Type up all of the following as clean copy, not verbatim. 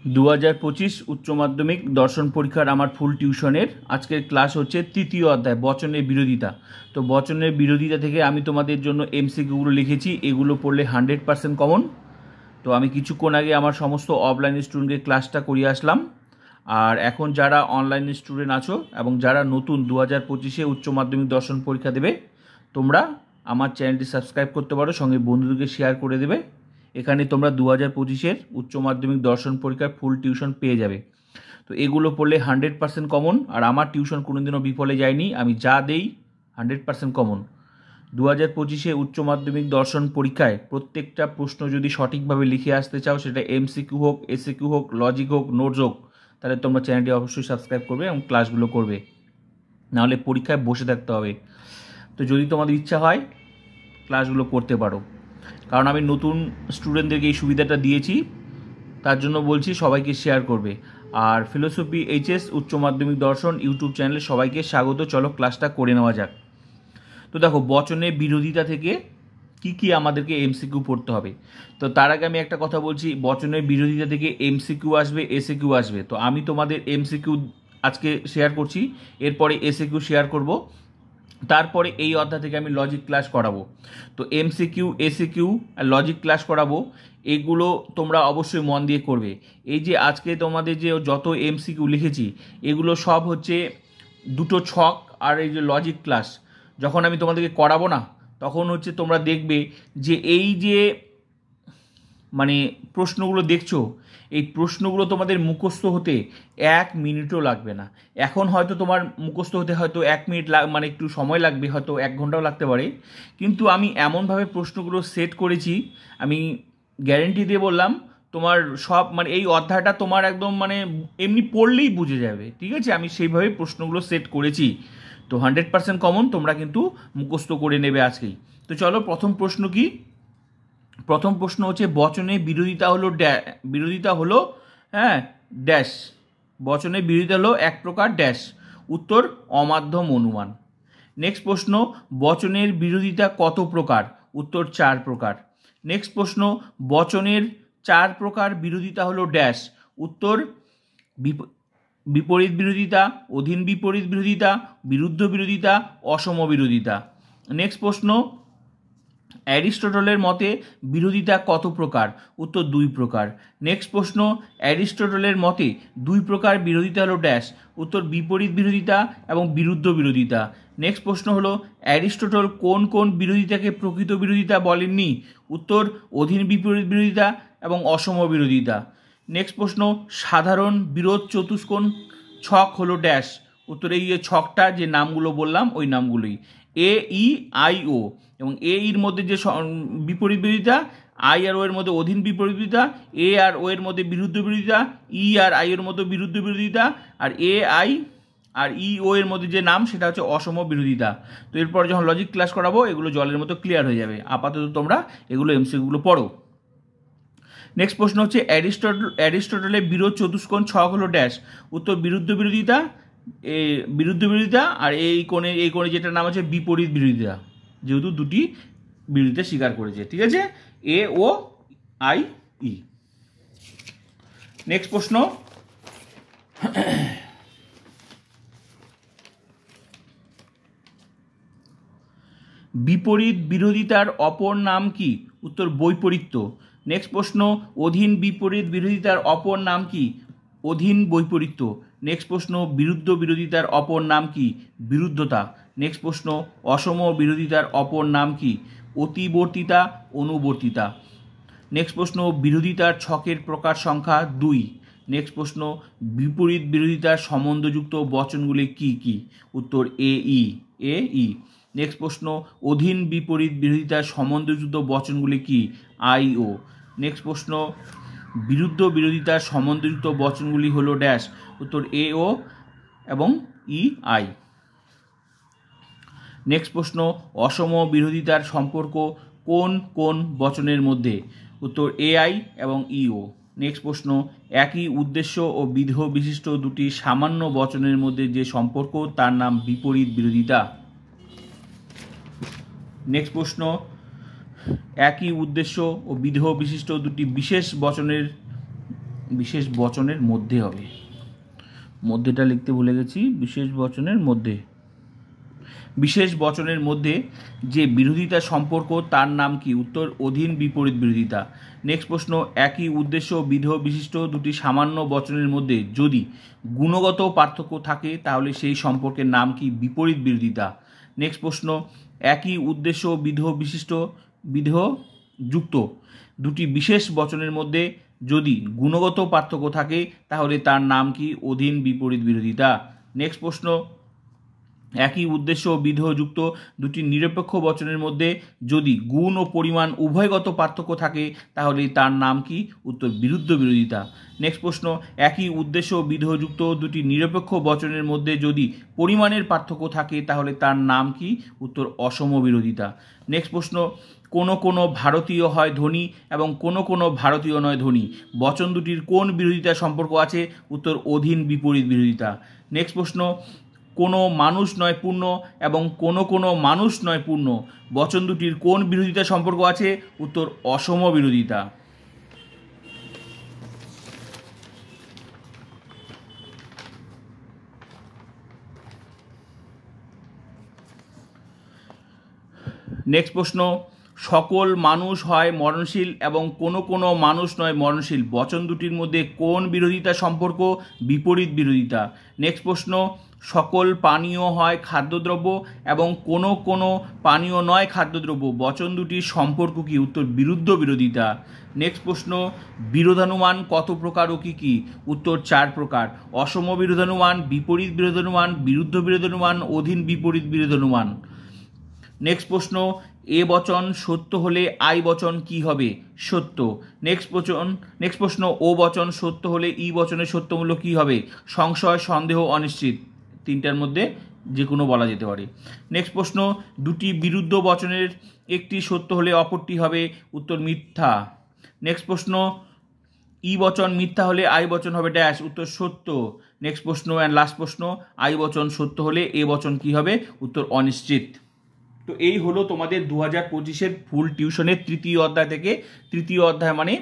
2025 উচ্চ মাধ্যমিক দর্শন পরীক্ষার আমার ফুল টিউশনের আজকের ক্লাস হচ্ছে তৃতীয় অধ্যায় বচনের বিরোধিতা। তো বচনের বিরোধিতা থেকে আমি তোমাদের জন্য এমসিকিউগুলো লিখেছি, এগুলো পড়লে 100% কমন। তো আমি কিছুক্ষণ আগে আমার সমস্ত অফলাইন স্টুডেন্টকে ক্লাসটা করিয়ে আসলাম। আর এখন যারা অনলাইন স্টুডেন্ট আছো এবং যারা নতুন 2025-এ উচ্চ মাধ্যমিক দর্শন পরীক্ষা দেবে, তোমরা আমার চ্যানেলটি সাবস্ক্রাইব করতে পারো, সঙ্গে বন্ধুদেরকে শেয়ার করে দেবে। এখানে তোমরা 2025-এর উচ্চ মাধ্যমিক দর্শন পরীক্ষার ফুল টিউশন পেয়ে যাবে। তো এগুলো পড়লে 100% কমন। আর আমার টিউশন কোনোদিনও বিফলে যায়নি, আমি যা দেই 100% কমন। 2025-এ উচ্চ মাধ্যমিক দর্শন পরীক্ষায় প্রত্যেকটা প্রশ্ন যদি সঠিকভাবে লিখে আসতে চাও, সেটা এমসিকিউ হোক, এসিকিউ হোক, লজিক হোক, নোটস হোক, তাহলে তোমরা চ্যানেলটি অবশ্যই সাবস্ক্রাইব করবে এবং ক্লাসগুলো করবে, নাহলে পরীক্ষায় বসে থাকতে হবে। তো যদি তোমাদের ইচ্ছা হয় ক্লাসগুলো করতে পারো, কারণ আমি নতুন স্টুডেন্টদেরকে এই সুবিধাটা দিয়েছি, তার জন্য বলছি সবাইকে শেয়ার করবে। আর ফিলোসফি এইচএস উচ্চ মাধ্যমিক দর্শন ইউটিউব চ্যানেলে সবাইকে স্বাগত। চলো ক্লাসটা করে নেওয়া যাক। তো দেখো, বচনের বিরোধিতা থেকে কি কি আমাদেরকে এমসিকিউ পড়তে হবে। তো তার আগে আমি একটা কথা বলছি, বচনের বিরোধিতা থেকে এমসিকিউ আসবে, এসিকিউ আসবে। তো আমি তোমাদের এমসিকিউ আজকে শেয়ার করছি, এরপরে এসিকিউ শেয়ার করব, তারপরে এই অধ্যায় থেকে আমি লজিক ক্লাস করাবো। তো এমসিকিউ, এসিকিউ আর লজিক ক্লাস করাবো, এগুলো তোমরা অবশ্যই মন দিয়ে করবে। এই যে আজকে তোমাদের যে যত এমসিকিউ লিখেছি, এগুলো সব হচ্ছে দুটো ছক। আর এই যে লজিক ক্লাস যখন আমি তোমাদেরকে করাবো না, তখন হচ্ছে তোমরা দেখবে যে এই যে মানে প্রশ্নগুলো দেখছো, এই প্রশ্নগুলো তোমাদের মুখস্থ হতে 1 মিনিটও লাগবে না। এখন হয়তো তোমার মুখস্থ হতে হয়তো 1 মিনিট মানে একটু সময় লাগবে, হয়তো 1 ঘন্টাও লাগতে পারে, কিন্তু আমি এমনভাবে প্রশ্নগুলো সেট করেছি, আমি গ্যারেন্টি দিয়ে বললাম তোমার সব মানে এই অধ্যায়টা তোমার একদম মানে এমনি পড়লেই বুঝে যাবে। ঠিক আছে, আমি সেইভাবে প্রশ্নগুলো সেট করেছি। তো 100% কমন, তোমরা কিন্তু মুখস্থ করে নেবে আজকেই। তো চলো, প্রথম প্রশ্ন কি? প্রথম প্রশ্ন হচ্ছে বচনের বিরোধিতা হলো ড্যাশ। বচনের বিরোধিতা হলো এক প্রকার ড্যাশ। উত্তর অমাধ্যম অনুমান। নেক্সট প্রশ্ন, বচনের বিরোধিতা কত প্রকার? উত্তর 4 প্রকার। নেক্সট প্রশ্ন, বচনের 4 প্রকার বিরোধিতা হলো ড্যাশ। উত্তর বিপরীত বিরোধিতা, অধীন বিপরীত বিরোধিতা, বিরুদ্ধ বিরোধিতা, অসম বিরোধিতা। নেক্সট প্রশ্ন, অ্যারিস্টটলের মতে বিরোধিতা কত প্রকার? উত্তর 2 প্রকার। নেক্সট প্রশ্ন, অ্যারিস্টটলের মতে 2 প্রকার বিরোধিতা হলো ড্যাশ। উত্তর বিপরীত বিরোধিতা এবং বিরুদ্ধ বিরোধিতা। নেক্সট প্রশ্ন হলো, অ্যারিস্টটল কোন কোন বিরোধিতাকে প্রকৃত বিরোধিতা বলেননি? উত্তর অধীন বিপরীত বিরোধিতা এবং অসম বিরোধিতা। নেক্সট প্রশ্ন, সাধারণ বিরোধ চতুষ্কোণ ছক হলো ড্যাশ। উত্তর এই যে ছকটা যে নামগুলো বললাম ওই নামগুলোই, এ ই আই ও, এবং এ ইর মধ্যে যে বিপরীত বিরোধিতা, আই আর ও এর মধ্যে অধীন বিপরীত বিরোধিতা, এ আর ও এর মধ্যে বিরুদ্ধ বিরোধিতা, ই আর আই এর মধ্যে বিরুদ্ধ বিরোধিতা, আর এ আই আর ই ও এর মধ্যে যে নাম সেটা হচ্ছে অসম বিরোধিতা। তো এরপর যখন লজিক ক্লাস করাবো এগুলো জলের মতো ক্লিয়ার হয়ে যাবে। আপাতত তোমরা এগুলো এমসিকিউগুলো পড়ো। নেক্সট প্রশ্ন হচ্ছে, অ্যারিস্টটলের বিরোধ চতুষ্কোণ ছক হলো ড্যাশ। উত্তর বিরুদ্ধ বিরোধিতা, বিরুদ্ধ বিরোধিতা, আর এই কোণে যেটার নাম হচ্ছে বিপরীত বিরোধিতা, যেহেতু দুটি বিরোধিতা স্বীকার করেছে। ঠিক আছে, এ ও আই ই। নেক্সট প্রশ্ন, বিপরীত বিরোধিতার অপর নাম কি? উত্তর বৈপরীত্য। নেক্সট প্রশ্ন, অধীন বিপরীত বিরোধিতার অপর নাম কি? অধীন বৈপরীত্য। নেক্সট প্রশ্ন, বিরুদ্ধ বিরোধিতার অপর নাম কি? বিরুদ্ধতা। নেক্সট প্রশ্ন, অসম বিরোধিতার অপর নাম কি? অতিবর্তিতা, অনুবর্তিতা। নেক্সট প্রশ্ন, বিরোধিতার ছকের প্রকার সংখ্যা 2। নেক্সট প্রশ্ন, বিপরীত বিরোধিতার সম্বন্ধযুক্ত বচনগুলি কি কি? উত্তর এ ই। নেক্সট প্রশ্ন, অধীন বিপরীত বিরোধিতার সম্বন্ধযুক্ত বচনগুলি কি? I O. নেক্সট প্রশ্ন, বিরুদ্ধ বিরোধিতার সম্বন্ধযুক্ত বচনগুলি হলো ড্যাশ। উত্তর এ ও এবং ই আই। নেক্সট প্রশ্ন, অসম বিরোধিতার সম্পর্ক কোন কোন বচনের মধ্যে? উত্তর এ আই এবং ই ও। নেক্সট প্রশ্ন, একই উদ্দেশ্য ও বিধেয় বিশিষ্ট দুটি সামান্য বচনের মধ্যে যে সম্পর্ক তার নাম বিপরীত বিরোধিতা। নেক্সট প্রশ্ন, একই উদ্দেশ্য ও বিধেয় বিশিষ্ট দুটি বিশেষ বচনের বিশেষ বচনের মধ্যে হবে, মধ্যেটা লিখতে ভুলে গেছি, বিশেষ বচনের মধ্যে। বিশেষ বচনের মধ্যে যে বিরোধিতা সম্পর্ক তার নাম কি? উত্তর অধীন বিপরীত বিরোধিতা। নেক্সট প্রশ্ন, একই উদ্দেশ্য বিধেয় বিশিষ্ট দুটি সামান্য বচনের মধ্যে যদি গুণগত পার্থক্য থাকে তাহলে সেই সম্পর্কের নাম কি? বিপরীত বিরোধিতা। নেক্সট প্রশ্ন, একই উদ্দেশ্য বিধেয় যুক্ত দুটি বিশেষ বচনের মধ্যে যদি গুণগত পার্থক্য থাকে তাহলে তার নাম কি? অধীন বিপরীত বিরোধিতা। নেক্সট প্রশ্ন, একই উদ্দেশ্য বিধেয়যুক্ত দুটি নিরপেক্ষ বচনের মধ্যে যদি গুণ ও পরিমাণ উভয়গত পার্থক্য থাকে তাহলে তার নাম কি? উত্তর বিরুদ্ধ বিরোধিতা। নেক্সট প্রশ্ন, একই উদ্দেশ্য বিধেয়যুক্ত দুটি নিরপেক্ষ বচনের মধ্যে যদি পরিমাণের পার্থক্য থাকে তাহলে তার নাম কি? উত্তর অসম বিরোধিতা। নেক্সট প্রশ্ন, কোনো ভারতীয় হয় ধনী এবং কোনো ভারতীয় নয় ধনী, বচন দুটির কোন বিরোধিতা সম্পর্ক আছে? উত্তর অধীন বিপরীত বিরোধিতা। নেক্সট প্রশ্ন, কোনো মানুষ নয় পূর্ণ এবং কোনো মানুষ নয় পূর্ণ, বচন দুটির কোন বিরোধিতা সম্পর্ক আছে? উত্তর অসম বিরোধিতা। নেক্সট প্রশ্ন, সকল মানুষ হয় মরণশীল এবং কোনো মানুষ নয় মরণশীল, বচন দুটির মধ্যে কোন বিরোধিতা সম্পর্ক? বিপরীত বিরোধিতা। নেক্সট প্রশ্ন, সকল পানীয় হয় খাদ্যদ্রব্য এবং কোনো পানীয় নয় খাদ্যদ্রব্য, বচন দুটির সম্পর্ক কি? উত্তর বিরুদ্ধ বিরোধিতা। নেক্সট প্রশ্ন, বিরোধানুমান কত প্রকার ও কি? উত্তর 4 প্রকার, অসম বিরোধানুমান, বিপরীত বিরোধানুমান, বিরুদ্ধ বিরোধানুমান, অধীন বিপরীত বিরোধানুমান। নেক্সট প্রশ্ন, এ বচন সত্য হলে আই বচন কি হবে? সত্য। নেক্সট প্রশ্ন, ও বচন সত্য হলে ই বচনের সত্যমূল্য কি হবে? সংশয়, সন্দেহ, অনিশ্চিত, তিনটার মধ্যে যে কোনো বলা যেতে পারে। নেক্সট প্রশ্ন, দুটি বিরুদ্ধ বচনের একটি সত্য হলে অপরটি হবে? উত্তর মিথ্যা। নেক্সট প্রশ্ন, ই বচন মিথ্যা হলে আই বচন হবে ড্যাশ, উত্তর সত্য। নেক্সট প্রশ্ন অ্যান্ড লাস্ট প্রশ্ন, আই বচন সত্য হলে এ বচন কি হবে? উত্তর অনিশ্চিত। তো এই হলো তোমাদের 2025-এর ফুল টিউশনের তৃতীয় অধ্যায় থেকে, তৃতীয় অধ্যায় মানে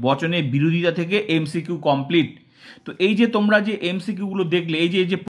বচনের বিরোধিতা থেকে এমসিকিউ কমপ্লিট। তো এই যে তোমরা যে এমসিকিউগুলো দেখলে, এই যে